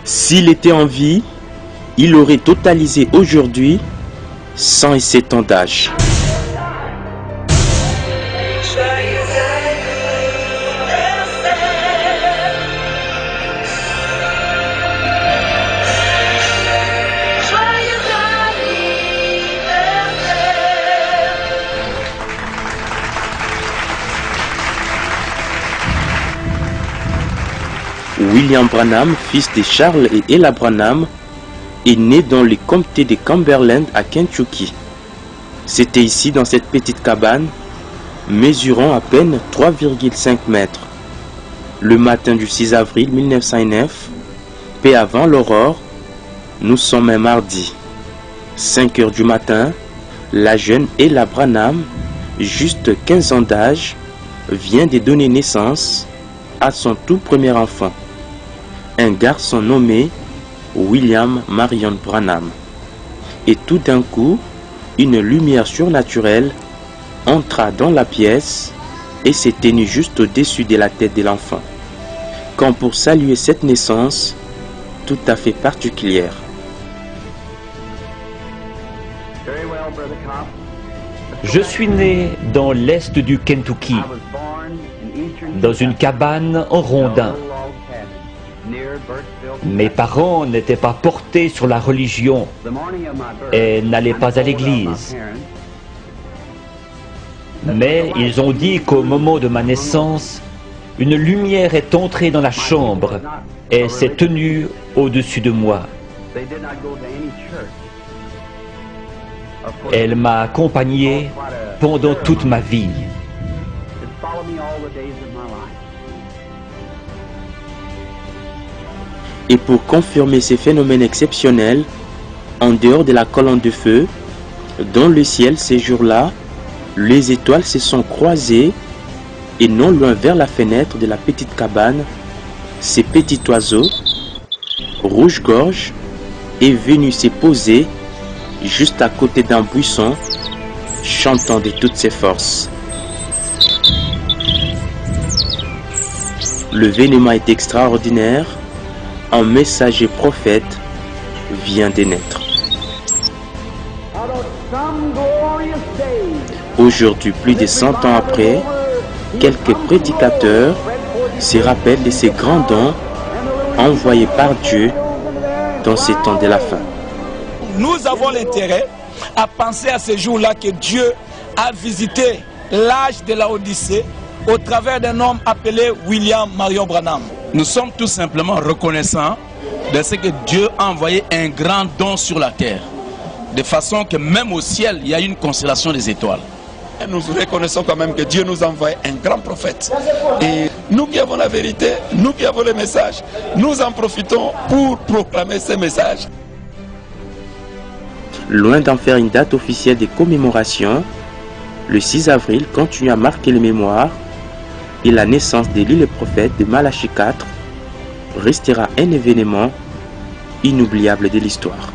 S'il était en vie, il aurait totalisé aujourd'hui 107 ans d'âge. William Branham, fils de Charles et Ella Branham, est né dans le comté de Cumberland à Kentucky. C'était ici, dans cette petite cabane, mesurant à peine 3,5 mètres. Le matin du 6 avril 1909, peu avant l'aurore, nous sommes un mardi. 5 heures du matin, la jeune Ella Branham, juste 15 ans d'âge, vient de donner naissance à son tout premier enfant, un garçon nommé William Marion Branham. Et tout d'un coup, une lumière surnaturelle entra dans la pièce et s'éteignit juste au-dessus de la tête de l'enfant, comme pour saluer cette naissance tout à fait particulière. Je suis né dans l'est du Kentucky, dans une cabane en rondin. Mes parents n'étaient pas portés sur la religion et n'allaient pas à l'église. Mais ils ont dit qu'au moment de ma naissance, une lumière est entrée dans la chambre et s'est tenue au-dessus de moi. Elle m'a accompagné pendant toute ma vie. Et pour confirmer ces phénomènes exceptionnels, en dehors de la colonne de feu, dans le ciel ces jours-là, les étoiles se sont croisées et non loin vers la fenêtre de la petite cabane, ces petits oiseaux, rouge-gorge, est venu se poser juste à côté d'un buisson, chantant de toutes ses forces. Le vénement est extraordinaire. Un messager prophète vient de naître. Aujourd'hui, plus de 100 ans après, quelques prédicateurs se rappellent de ces grands dons envoyés par Dieu dans ces temps de la fin. Nous avons l'intérêt à penser à ce jour-là que Dieu a visité l'âge de la Odyssée au travers d'un homme appelé William Marion Branham. Nous sommes tout simplement reconnaissants de ce que Dieu a envoyé un grand don sur la terre, de façon que même au ciel, il y a une constellation des étoiles. Et nous reconnaissons quand même que Dieu nous a envoyé un grand prophète. Et nous qui avons la vérité, nous qui avons le message, nous en profitons pour proclamer ce message. Loin d'en faire une date officielle de commémoration, le 6 avril continue à marquer les mémoires et la naissance d'Élie le prophète de Malachie 4 restera un événement inoubliable de l'histoire.